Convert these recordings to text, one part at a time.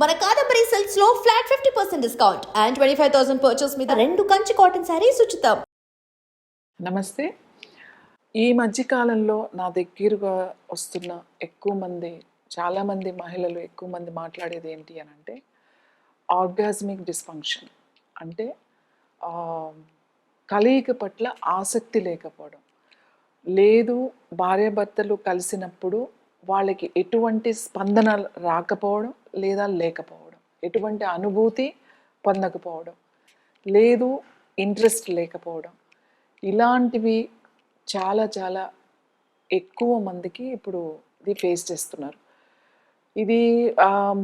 మన కాదంబరి సిల్క్స్ లో flat 50% discount and 25,000 purchase మీద 2 కంచి కాటన్ శారీస్ ఉచితం. నమస్తే. ఈ మధ్యకాలంలో నా దగ్గరగా వస్తున్న చాలామంది మహిళలు ఎక్కువ మంది మాట్లాడేది ఏంటి అని అంటే ఆర్గాస్మిక్ డిస్ఫంక్షన్. అంటే కలయిక పట్ల ఆసక్తి లేకపోవడం, లేదు భార్యాభర్తలు కలిసినప్పుడు వాళ్ళకి ఎటువంటి స్పందన రాకపోవడం లేదా లేకపోవడం, ఎటువంటి అనుభూతి పొందకపోవడం, లేదు ఇంట్రెస్ట్ లేకపోవడం, ఇలాంటివి చాలా చాలా ఎక్కువ మందికి ఇప్పుడు ఇది ఫేస్ చేస్తున్నారు. ఇది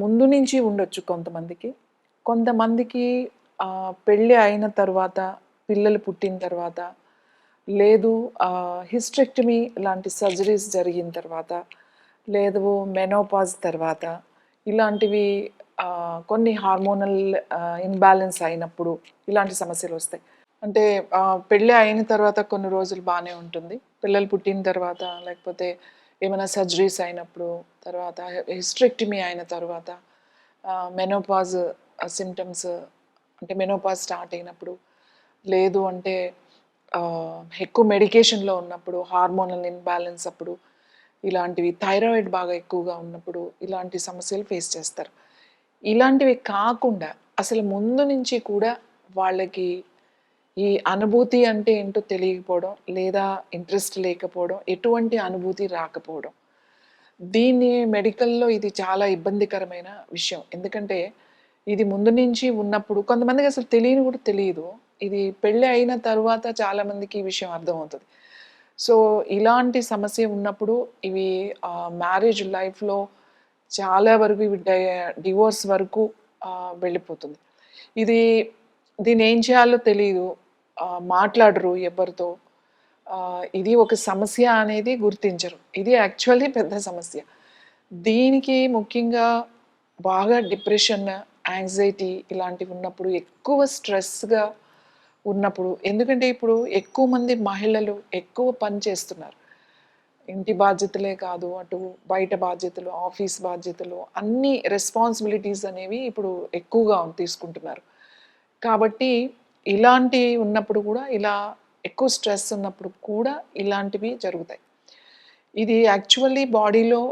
ముందు నుంచి ఉండొచ్చు కొంతమందికి పెళ్ళి అయిన తర్వాత, పిల్లలు పుట్టిన తర్వాత, లేదు హిస్టెక్టమీ లాంటి సర్జరీస్ జరిగిన తర్వాత, లేదు మెనోపాజ్ తర్వాత, ఇలాంటివి కొన్ని హార్మోనల్ ఇన్బ్యాలెన్స్ అయినప్పుడు ఇలాంటి సమస్యలు వస్తాయి. అంటే పెళ్ళి అయిన తర్వాత కొన్ని రోజులు బాగానే ఉంటుంది, పిల్లలు పుట్టిన తర్వాత, లేకపోతే ఏమైనా సర్జరీస్ అయినప్పుడు, తర్వాత హిస్టెక్టమీ అయిన తర్వాత, మెనోపాజ్ సిమ్టమ్స్ అంటే మెనోపాజ్ స్టార్ట్ అయినప్పుడు, లేదు అంటే ఎక్కువ మెడికేషన్లో ఉన్నప్పుడు, హార్మోనల్ ఇన్బ్యాలెన్స్ అప్పుడు, ఇలాంటివి థైరాయిడ్ బాగా ఎక్కువగా ఉన్నప్పుడు ఇలాంటి సమస్యలు ఫేస్ చేస్తారు. ఇలాంటివి కాకుండా అసలు ముందు నుంచి కూడా వాళ్ళకి ఈ అనుభూతి అంటే ఏంటో తెలియకపోవడం, లేదా ఇంట్రెస్ట్ లేకపోవడం, ఎటువంటి అనుభూతి రాకపోవడం, దీన్ని మెడికల్లో ఇది చాలా ఇబ్బందికరమైన విషయం. ఎందుకంటే ఇది ముందు నుంచి ఉన్నప్పుడు కొంతమందికి అసలు తెలియదు. ఇది పెళ్ళి అయిన తర్వాత చాలామందికి ఈ విషయం అర్థమవుతుంది. సో ఇలాంటి సమస్య ఉన్నప్పుడు ఇవి మ్యారేజ్ లైఫ్లో చాలా వరకు ఇవి డివోర్స్ వరకు వెళ్ళిపోతుంది. దీన్ని ఏం చేయాలో తెలియదు, మాట్లాడరు ఎవరితో. ఇది ఒక సమస్య అనేది గుర్తించరు. ఇది యాక్చువల్లీ పెద్ద సమస్య. దీనికి ముఖ్యంగా బాగా డిప్రెషన్, యాంగ్జైటీ ఇలాంటివి ఉన్నప్పుడు, ఎక్కువ స్ట్రెస్గా ఉన్నప్పుడు, ఎందుకంటే ఇప్పుడు ఎక్కువ మంది మహిళలు ఎక్కువ పని చేస్తున్నారు. ఇంటి బాధ్యతలే కాదు, అటు బయట బాధ్యతలు, ఆఫీస్ బాధ్యతలు, అన్ని రెస్పాన్సిబిలిటీస్ అనేవి ఇప్పుడు ఎక్కువగా తీసుకుంటున్నారు. కాబట్టి ఇలాంటి ఉన్నప్పుడు కూడా, ఇలా ఎక్కువ స్ట్రెస్ ఉన్నప్పుడు కూడా ఇలాంటివి జరుగుతాయి. ఇది యాక్చువల్లీ బాడీలో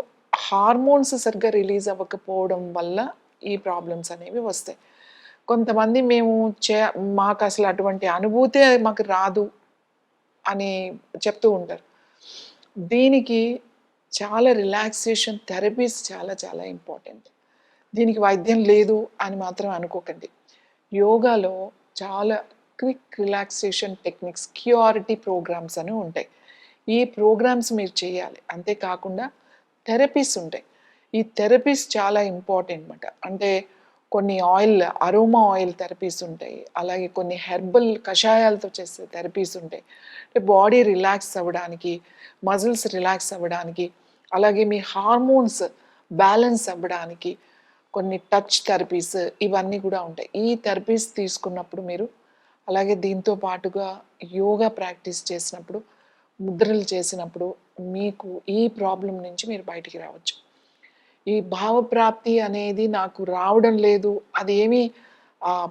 హార్మోన్స్ సరిగ్గా రిలీజ్ అవ్వకపోవడం వల్ల ఈ ప్రాబ్లమ్స్ అనేవి వస్తాయి. కొంతమంది మాకు అసలు అటువంటి అనుభూతే మాకు రాదు అని చెప్తూ ఉంటారు. దీనికి చాలా రిలాక్సేషన్ థెరపీస్ చాలా చాలా ఇంపార్టెంట్. దీనికి వైద్యం లేదు అని మాత్రం అనుకోకండి. యోగాలో చాలా quick relaxation techniques, QRT programmes అని ఉంటాయి. ఈ ప్రోగ్రామ్స్ మీరు చేయాలి. అంతేకాకుండా థెరపీస్ ఉంటాయి. ఈ థెరపీస్ చాలా ఇంపార్టెంట్ అన్నమాట. అంటే కొన్ని అరోమా ఆయిల్ థెరపీస్ ఉంటాయి, అలాగే కొన్ని హెర్బల్ కషాయాలతో చేసే థెరపీస్ ఉంటాయి. అంటే బాడీ రిలాక్స్ అవ్వడానికి, మజిల్స్ రిలాక్స్ అవ్వడానికి, అలాగే మీ హార్మోన్స్ బ్యాలెన్స్ అవ్వడానికి కొన్ని టచ్ థెరపీస్ ఇవన్నీ కూడా ఉంటాయి. ఈ థెరపీస్ తీసుకున్నప్పుడు మీరు, అలాగే దీంతో పాటుగా యోగా ప్రాక్టీస్ చేసినప్పుడు, ముద్రలు చేసినప్పుడు మీకు ఈ ప్రాబ్లం నుంచి మీరు బయటికి రావచ్చు. ఈ భావప్రాప్తి అనేది నాకు రావడం లేదు, అదేమి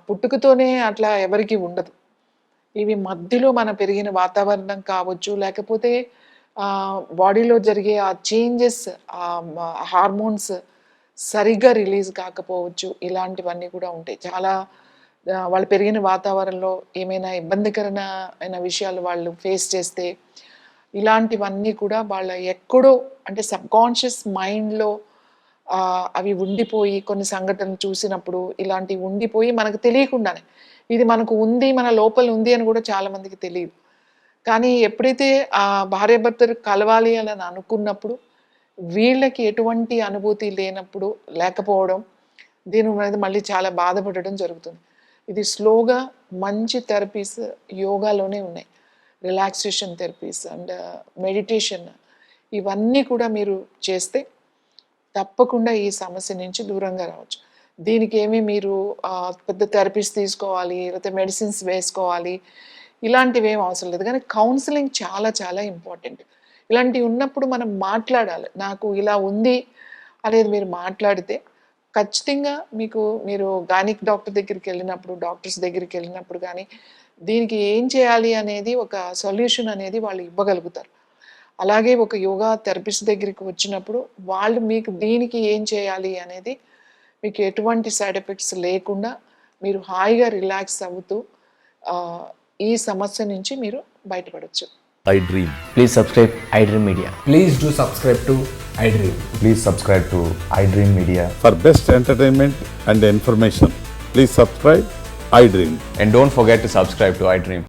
పుట్టుకతోనే అట్లా ఎవరికి ఉండదు. ఇవి మధ్యలో మన పెరిగిన వాతావరణం కావచ్చు, లేకపోతే బాడీలో జరిగే ఆ చేంజెస్, హార్మోన్స్ సరిగ్గా రిలీజ్ కాకపోవచ్చు, ఇలాంటివన్నీ కూడా ఉంటాయి. చాలా వాళ్ళు పెరిగిన వాతావరణంలో ఏమైనా ఇబ్బందికరమైన విషయాలు వాళ్ళు ఫేస్ చేస్తే, ఇలాంటివన్నీ కూడా వాళ్ళ ఎక్కడో అంటే సబ్కాన్షియస్ మైండ్లో అవి ఉండిపోయి, కొన్ని సంఘటనలు చూసినప్పుడు ఇలాంటివి ఉండిపోయి మనకు తెలియకుండానే ఇది మనకు ఉంది, మన లోపల ఉంది అని కూడా చాలామందికి తెలియదు. కానీ ఎప్పుడైతే భార్యాభర్తలు కలవాలి అని అనుకున్నప్పుడు, వీళ్ళకి ఎటువంటి అనుభూతి లేకపోవడం, దీని మీద మళ్ళీ చాలా బాధపడడం జరుగుతుంది. ఇది స్లోగా మంచి థెరపీస్ యోగాలోనే ఉన్నాయి. రిలాక్సేషన్ థెరపీస్ అండ్ మెడిటేషన్, ఇవన్నీ కూడా మీరు చేస్తే తప్పకుండా ఈ సమస్య నుంచి దూరంగా రావచ్చు. దీనికి మీరు పెద్ద థెరపీస్ తీసుకోవాలి, లేకపోతే మెడిసిన్స్ వేసుకోవాలి, ఇలాంటివి ఏం అవసరం లేదు. కానీ కౌన్సిలింగ్ చాలా చాలా ఇంపార్టెంట్. ఇలాంటివి ఉన్నప్పుడు మనం మాట్లాడాలి. నాకు ఇలా ఉంది అనేది మీరు మాట్లాడితే ఖచ్చితంగా మీరు గైనిక్ డాక్టర్ దగ్గరికి వెళ్ళినప్పుడు, డాక్టర్స్ దగ్గరికి వెళ్ళినప్పుడు కానీ దీనికి ఏం చేయాలి అనేది ఒక సొల్యూషన్ అనేది వాళ్ళు ఇవ్వగలుగుతారు. అలాగే ఒక యోగా థెరపిస్ట్ దగ్గరికి వచ్చినప్పుడు వాళ్ళు మీకు దీనికి ఏం చేయాలి అనేది మీకు ఎటువంటి సైడ్ ఎఫెక్ట్స్ లేకుండా మీరు హాయిగా రిలాక్స్ అవుతూ ఈ సమస్య నుంచి మీరు బయటపడవచ్చు. iDream. Please subscribe iDream Media. Please do subscribe to iDream. Please subscribe to iDream Media. For best entertainment and information, please subscribe iDream. And don't forget to subscribe to iDream.